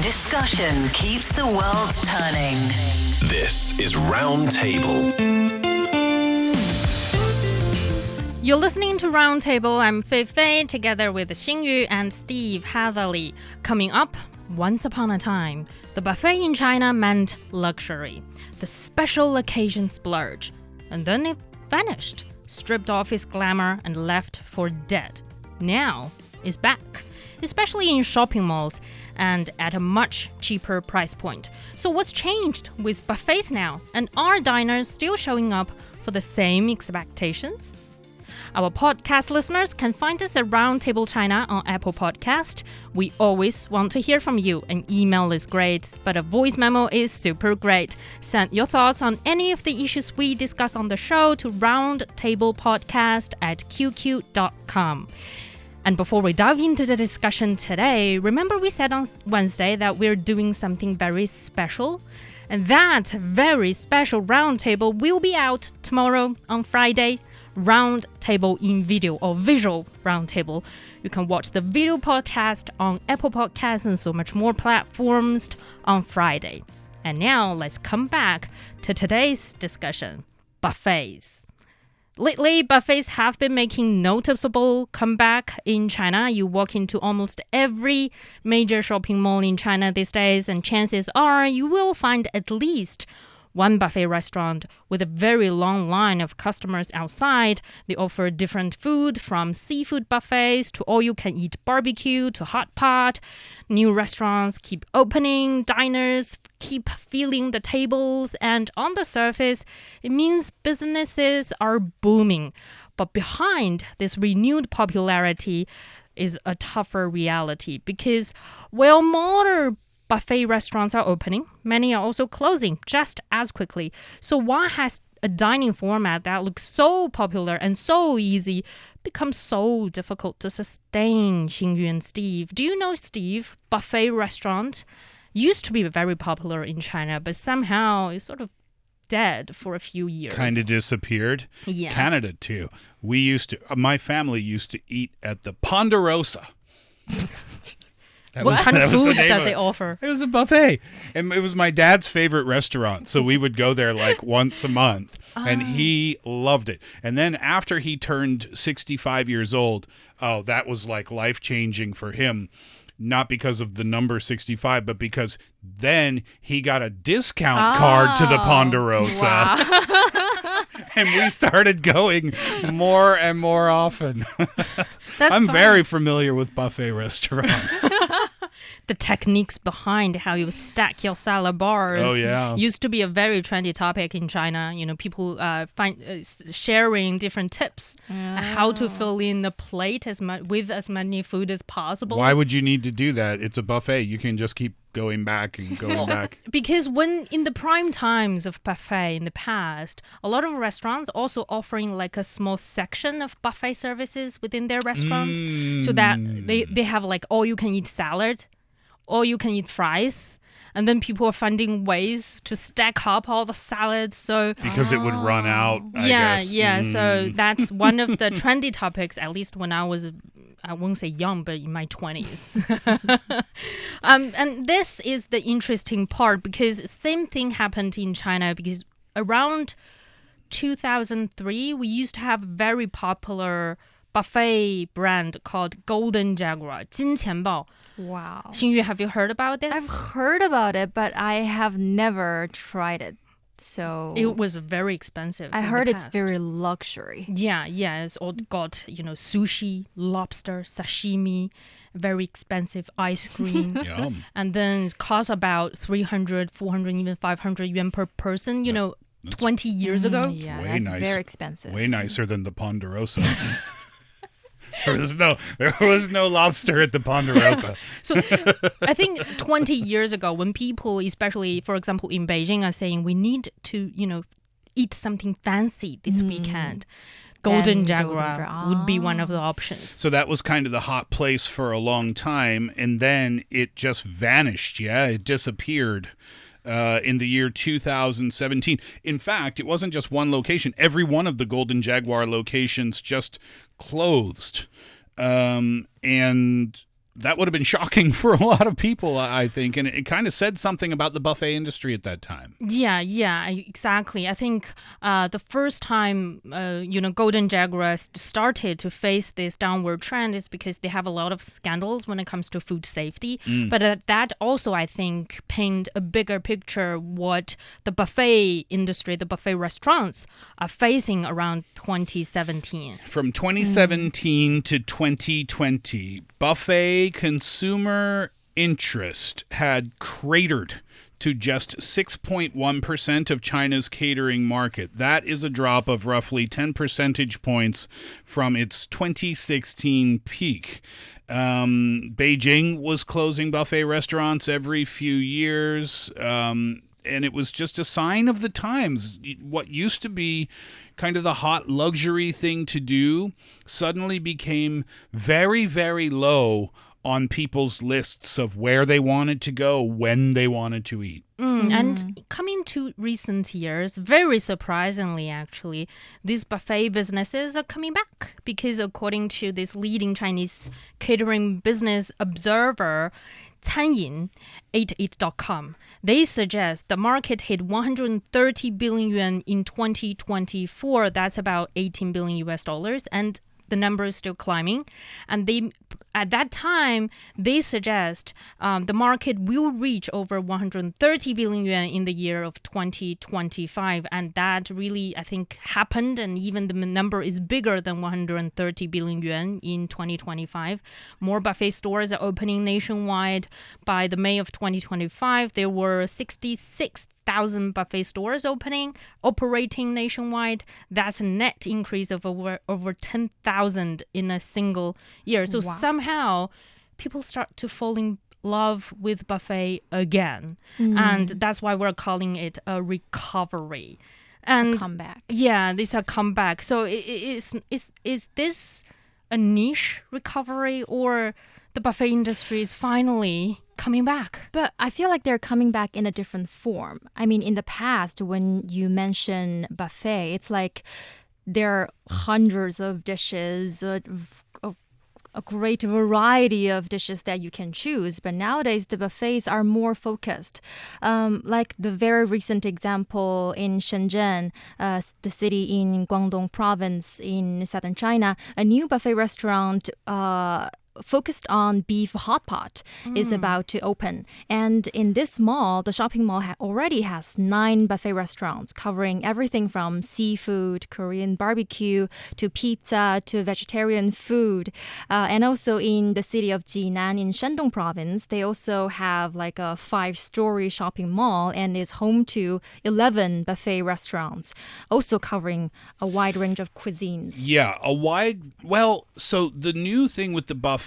Discussion keeps the world turning. This is Round Table. You're listening to Round Table. I'm Fei Fei, together with Xingyu and Steve Hatherley. Coming up, once upon a time, the buffet in China meant luxury, the special occasion splurge. And then it vanished, stripped off its glamour and left for dead. Now, it's back, especially in shopping malls and at a much cheaper price point. So what's changed with buffets now? And are diners still showing up for the same expectations? Our podcast listeners can find us at Roundtable China on Apple Podcast. We always want to hear from you. An email is great, but a voice memo is super great. Send your thoughts on any of the issues we discuss on the show to roundtablepodcast@qq.com. And before we dive into the discussion today, remember we said on Wednesday that we're doing something very special? And that very special Roundtable will be out tomorrow on Friday. Roundtable in video or visual roundtable. You can watch the video podcast on Apple Podcasts and so much more platforms on Friday. And now let's come back to today's discussion, buffets. Lately, buffets have been making noticeable comeback in China. You walk into almost every major shopping mall in China these days, and chances are you will find at least one buffet restaurant with a very long line of customers outside. They offer different food, from seafood buffets to all-you-can-eat barbecue to hot pot. New restaurants keep opening, diners keep filling the tables, and on the surface, it means businesses are booming. But behind this renewed popularity is a tougher reality because, while modern buffet restaurants are opening, many are also closing just as quickly. So why has a dining format that looks so popular and so easy become so difficult to sustain, Xingyu and Steve? Do you know, Steve, buffet restaurant used to be very popular in China, but somehow it's sort of dead for a few years. Kind of disappeared. Yeah. Canada, too. My family used to eat at the Ponderosa. What kind of food the does they offer? It was a buffet. And it was my dad's favorite restaurant. So we would go there like once a month. And he loved it. And then after he turned 65 years old, that was like life-changing for him. Not because of the number 65, but because then he got a discount card to the Ponderosa. Wow. And we started going more and more often. I'm very familiar with buffet restaurants. The techniques behind how you stack your salad bars used to be a very trendy topic in China. You know, people sharing different tips how to fill in the plate with as many food as possible. Why would you need to do that? It's a buffet. You can just keep going back and going back. Because when in the prime times of buffet in the past, a lot of restaurants also offering like a small section of buffet services within their restaurant, so that they have like all you can eat salad, all you can eat fries, and then people are finding ways to stack up all the salad. So because it would run out. I guess. So that's one of the trendy topics. At least when I won't say young, but in my 20s. And this is the interesting part because same thing happened in China because around 2003, we used to have a very popular buffet brand called Golden Jaguar, 金钱豹. Wow. Xingyu, have you heard about this? I've heard about it, but I have never tried it. So it was very expensive. I heard it's very luxury. Yeah. It's all got, sushi, lobster, sashimi, very expensive ice cream. Yum. And then it costs about 300, 400, even 500 yuan per person, 20 years ago. Yeah, Way that's nice. very expensive. Way nicer than the Ponderosa. There was no lobster at the Ponderosa. So I think 20 years ago, when people, especially, for example, in Beijing, are saying we need to, eat something fancy this weekend, Golden Jaguar would be one of the options. So that was kind of the hot place for a long time, and then it just vanished. Yeah, it disappeared. In the year 2017. In fact, it wasn't just one location. Every one of the Golden Jaguar locations just closed. And that would have been shocking for a lot of people, I think, and it kind of said something about the buffet industry at that time. Yeah, exactly. I think the first time, Golden Jaguar started to face this downward trend is because they have a lot of scandals when it comes to food safety. But that also, I think, paint a bigger picture what the buffet industry, the buffet restaurants are facing around 2017. From 2017 to 2020, buffet consumer interest had cratered to just 6.1% of China's catering market. That is a drop of roughly 10 percentage points from its 2016 peak. Beijing was closing buffet restaurants every few years, and it was just a sign of the times. What used to be kind of the hot luxury thing to do suddenly became very, very low on people's lists of where they wanted to go, when they wanted to eat. And coming to recent years, very surprisingly, actually, these buffet businesses are coming back because according to this leading Chinese catering business observer, 餐饮88.com, they suggest the market hit 130 billion yuan in 2024. That's about 18 billion US dollars. And the number is still climbing. And at that time, they suggest the market will reach over 130 billion yuan in the year of 2025. And that really, I think, happened. And even the number is bigger than 130 billion yuan in 2025. More buffet stores are opening nationwide. By the May of 2025, there were 66,000 buffet stores operating nationwide. That's a net increase of over 10,000 in a single year. So somehow people start to fall in love with buffet again. And that's why we're calling it a recovery. And a comeback. Yeah, this is a comeback. So is this a niche recovery, or the buffet industry is finally coming back? But I feel like they're coming back in a different form. I mean, in the past, when you mention buffet, it's like there are hundreds of dishes, a great variety of dishes that you can choose. But nowadays, the buffets are more focused. Like the very recent example in Shenzhen, the city in Guangdong province in southern China, a new buffet restaurant focused on beef hot pot is about to open. And in this mall, the shopping mall already has 9 buffet restaurants covering everything from seafood, Korean barbecue, to pizza, to vegetarian food. And also in the city of Jinan in Shandong province, they also have like a 5-story shopping mall and is home to 11 buffet restaurants, also covering a wide range of cuisines. Yeah, so the new thing with the buffets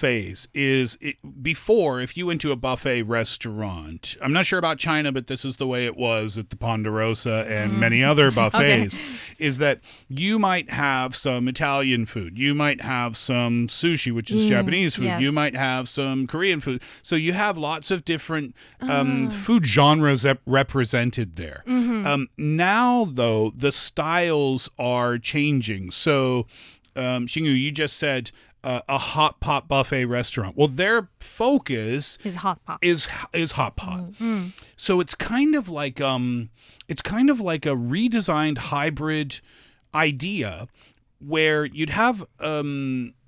is before, if you went to a buffet restaurant, I'm not sure about China, but this is the way it was at the Ponderosa and many other buffets, is that you might have some Italian food, you might have some sushi, which is Japanese food, you might have some Korean food. So you have lots of different food genres represented there. Now, though, the styles are changing. So, Xingyu, you just said a hot pot buffet restaurant. Well, their focus is hot pot. Is hot pot. So it's kind of like a redesigned hybrid idea where you'd have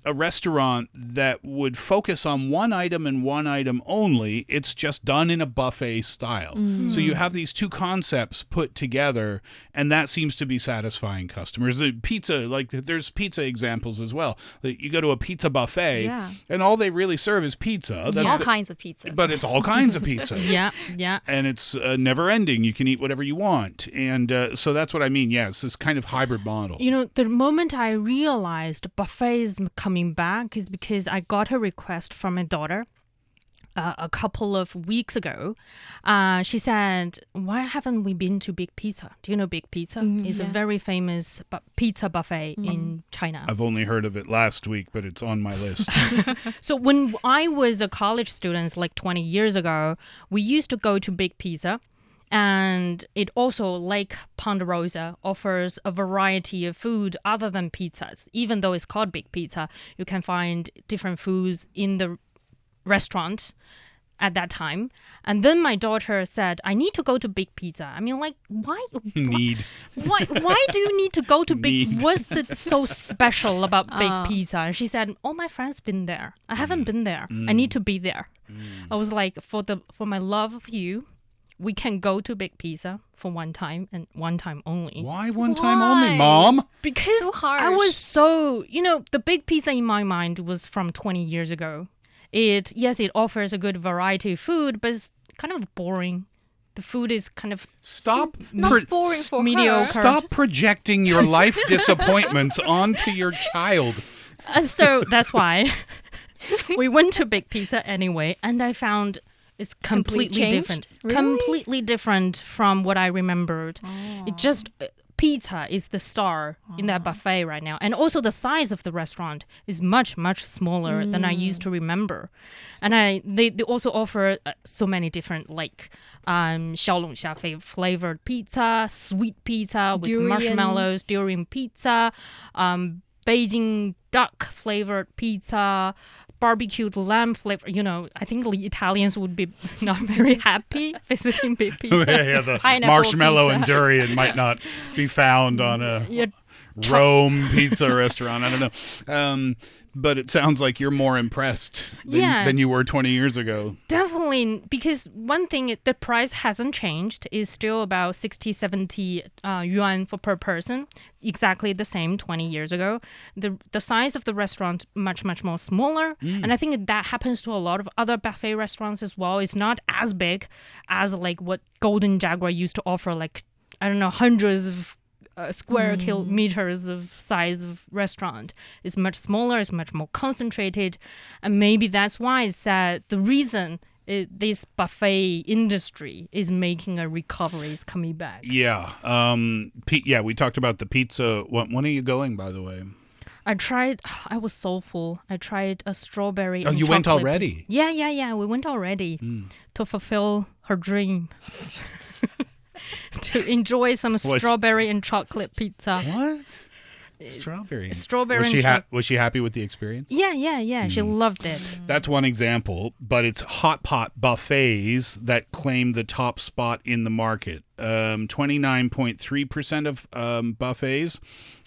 a restaurant that would focus on one item and one item only. It's just done in a buffet style. So you have these two concepts put together, and that seems to be satisfying customers. The pizza, like there's pizza examples as well. You go to a pizza buffet, and all they really serve is pizza. That's all kinds of pizzas. But it's all kinds of pizzas. Yeah. And it's never ending. You can eat whatever you want. And so that's what I mean. Yes, this kind of hybrid model. You know, the moment I realized buffets coming back is because I got a request from my daughter a couple of weeks ago. She said, why haven't we been to Big Pizza? Do you know Big Pizza? It's a very famous pizza buffet in China. I've only heard of it last week, but it's on my list. So when I was a college student, like 20 years ago, we used to go to Big Pizza. And it also, like Ponderosa, offers a variety of food other than pizzas. Even though it's called Big Pizza, you can find different foods in the restaurant at that time. And then my daughter said, I need to go to Big Pizza. I mean, like, why? Need. Why do you need to go to Big? Need. What's so special about Big Pizza? And she said, all my friends been there. I haven't been there. I need to be there. I was like, for my love of you, we can go to Big Pizza for one time and one time only. Why one time only, Mom? Because So harsh. I was the Big Pizza in my mind was from 20 years ago. It offers a good variety of food, but it's kind of boring. The food is kind of Not boring for mediocre. her. Stop projecting your life disappointments onto your child. So that's why we went to Big Pizza anyway, and I found it's completely changed? different. Really? Completely different from what I remembered. It just pizza is the star in that buffet right now, and also the size of the restaurant is much smaller than I used to remember. And they also offer so many different like 小龙虾 flavored pizza, sweet pizza with Durian. marshmallows, durian pizza, Beijing duck flavored pizza, barbecued lamb flavor. I think the Italians would be not very happy visiting Big Pizza. Yeah, the Pineapple marshmallow pizza. and durian might not be found on a Yeah, Rome pizza restaurant. I don't know. But it sounds like you're more impressed than you were 20 years ago. definitely, because one thing, the price hasn't changed. It's still about 60, 70 yuan per person. Exactly the same 20 years ago. The size of the restaurant much more smaller. And I think that happens to a lot of other buffet restaurants as well. It's not as big as like what Golden Jaguar used to offer, like, I don't know, hundreds of square kilometers of size of restaurant. Is much smaller, it's much more concentrated, and maybe that's why it's the reason this buffet industry is making a recovery, is coming back. Yeah. We talked about the pizza. When are you going, by the way? I was so full. I tried a strawberry and you went chocolate. already? Yeah, we went already to fulfill her dream. To enjoy some strawberry and chocolate pizza. What? Strawberry. Was she happy with the experience? Yeah. She loved it. That's one example, but it's hot pot buffets that claim the top spot in the market. 29.3% of buffets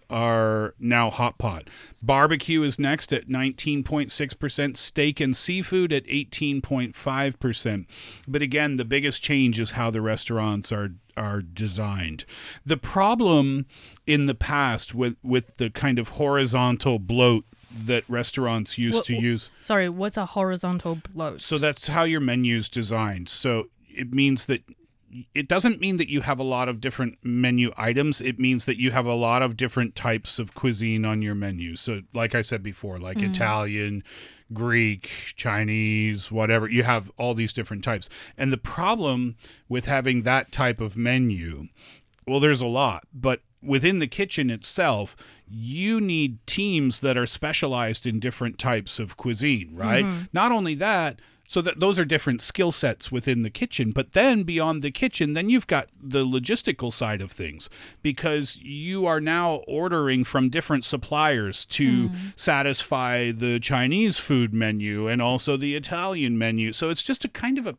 are now hot pot. Barbecue is next at 19.6%, steak and seafood at 18.5%. But again, the biggest change is how the restaurants are designed. The problem in the past with the kind of horizontal bloat that restaurants used to use. Sorry, what's a horizontal bloat? So that's how your menu's designed. So it means that it doesn't mean that you have a lot of different menu items. It means that you have a lot of different types of cuisine on your menu. So like I said before, like Italian, Greek, Chinese, whatever, you have all these different types. And the problem with having that type of menu, well, there's a lot, but within the kitchen itself, you need teams that are specialized in different types of cuisine, right? Not only that, so that those are different skill sets within the kitchen. But then beyond the kitchen, then you've got the logistical side of things, because you are now ordering from different suppliers to satisfy the Chinese food menu and also the Italian menu. So it's just a kind of a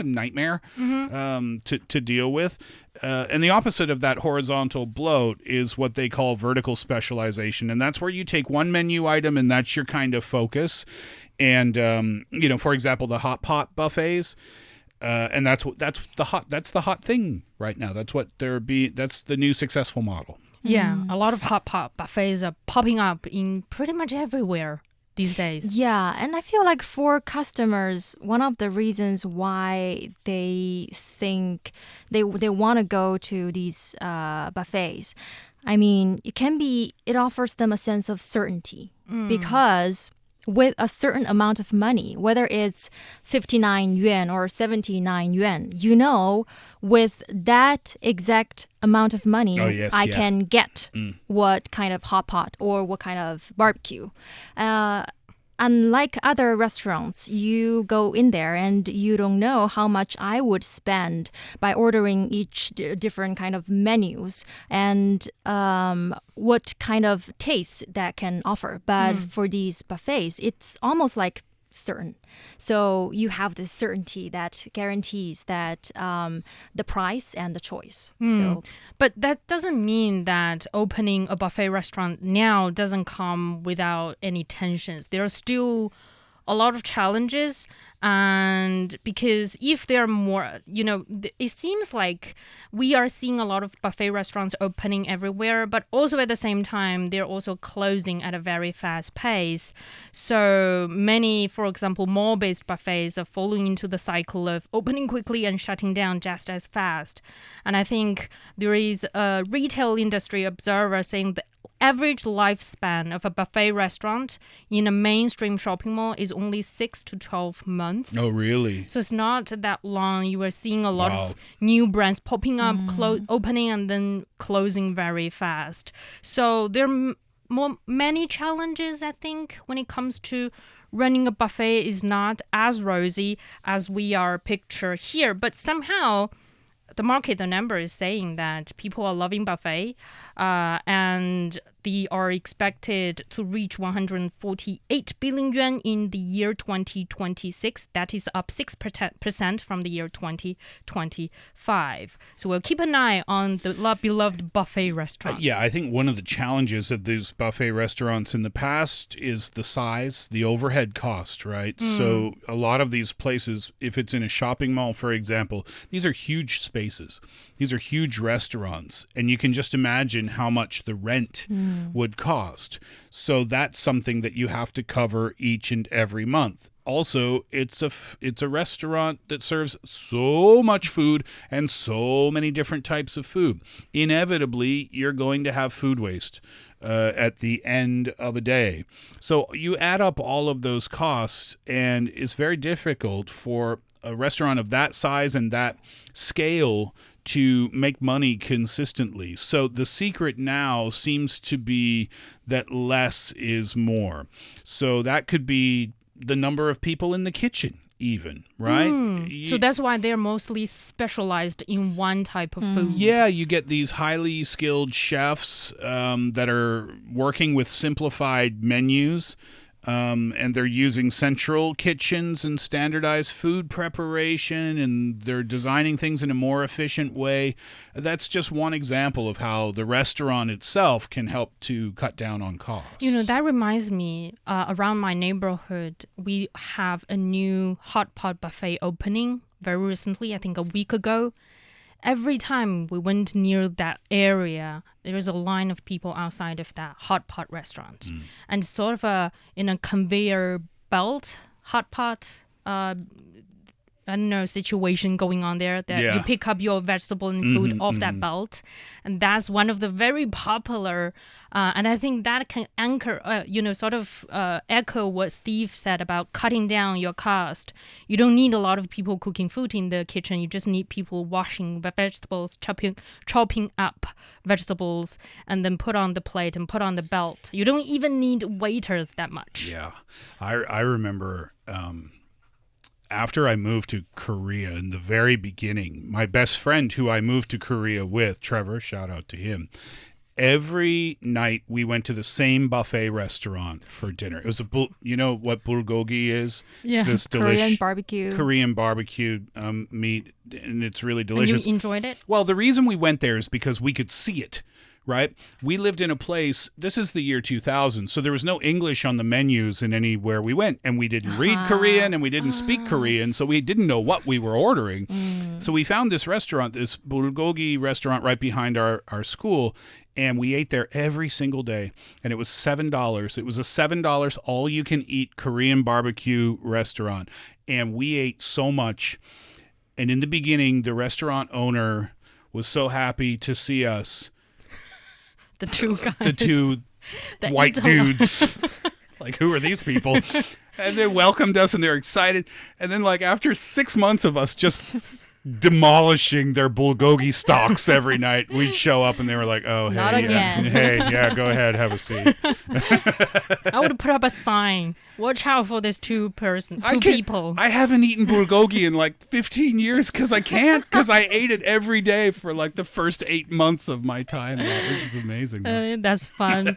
nightmare to deal with. And the opposite of that horizontal bloat is what they call vertical specialization. And that's where you take one menu item and that's your kind of focus. And, for example, the hot pot buffets, and that's the hot thing right now. That's that's the new successful model. Yeah, a lot of hot pot buffets are popping up in pretty much everywhere these days. Yeah, and I feel like for customers, one of the reasons why they think they want to go to these buffets, I mean, it offers them a sense of certainty because with a certain amount of money, whether it's 59 yuan or 79 yuan, with that exact amount of money, I can get what kind of hot pot or what kind of barbecue. Unlike other restaurants, you go in there and you don't know how much I would spend by ordering each different kind of menus and what kind of taste that can offer. But for these buffets, it's almost like certain. So you have this certainty that guarantees that the price and the choice. So, But that doesn't mean that opening a buffet restaurant now doesn't come without any tensions. There are still a lot of challenges, and because if there are more, it seems like we are seeing a lot of buffet restaurants opening everywhere, but also at the same time they're also closing at a very fast pace. So many, for example, mall-based buffets are falling into the cycle of opening quickly and shutting down just as fast. And I think there is a retail industry observer saying the average lifespan of a buffet restaurant in a mainstream shopping mall is only 6 to 12 months. Oh, really? So it's not that long. You are seeing a lot of new brands popping up, opening and then closing very fast. So there are many challenges, I think, when it comes to running a buffet is not as rosy as we are pictured here. But somehow the market, the number is saying that people are loving buffet, and they are expected to reach 148 billion yuan in the year 2026. That is up 6% from the year 2025. So we'll keep an eye on the beloved buffet restaurant. Yeah, I think one of the challenges of these buffet restaurants in the past is the size, the overhead cost, right? So a lot of these places, if it's in a shopping mall, for example, these are huge spaces. These are huge restaurants, and you can just imagine how much the rent would cost. So that's something that you have to cover each and every month. Also, it's a restaurant that serves so much food and so many different types of food. Inevitably, you're going to have food waste at the end of a day. So you add up all of those costs, and it's very difficult for a restaurant of that size and that scale to make money consistently. So the secret now seems to be that less is more. So that could be the number of people in the kitchen even, right? So that's why they're mostly specialized in one type of food. Yeah, you get these highly skilled chefs that are working with simplified menus. And they're using central kitchens and standardized food preparation, and they're designing things in a more efficient way. That's just one example of how the restaurant itself can help to cut down on costs. That reminds me, around my neighborhood, we have a new hot pot buffet opening very recently, I think a week ago. Every time we went near that area, there was a line of people outside of that hot pot restaurant. And sort of in a conveyor belt hot pot situation going on there that you pick up your vegetable and food off that belt. And that's one of the very popular, and I think that can anchor, echo what Steve said about cutting down your cost. You don't need a lot of people cooking food in the kitchen. You just need people washing the vegetables, chopping up vegetables, and then put on the plate and put on the belt. You don't even need waiters that much. Yeah, I remember... after I moved to Korea in the very beginning, my best friend who I moved to Korea with, Trevor, shout out to him, every night we went to the same buffet restaurant for dinner. It was you know what bulgogi is? Yeah, it's this Korean barbecue meat, and it's really delicious. And you enjoyed it? Well, the reason we went there is because we could see it. Right? We lived in a place, this is the year 2000, so there was no English on the menus in anywhere we went, and we didn't read Korean, and we didn't speak Korean, so we didn't know what we were ordering. So we found this restaurant, this bulgogi restaurant right behind our school, and we ate there every single day, and it was $7. It was a $7 all-you-can-eat Korean barbecue restaurant, and we ate so much. And in the beginning, the restaurant owner was so happy to see us. The two guys. The two white dudes. Like, who are these people? And they welcomed us, and they're excited. And then, like, after 6 months of us just demolishing their bulgogi stocks every night, we'd show up, and they were like, oh, hey, Not again. Hey, yeah, go ahead, have a seat. I would put up a sign. Watch out for this two people. I haven't eaten bulgogi in like 15 years because I can't, because I ate it every day for like the first 8 months of my time there. This is amazing. That's fun.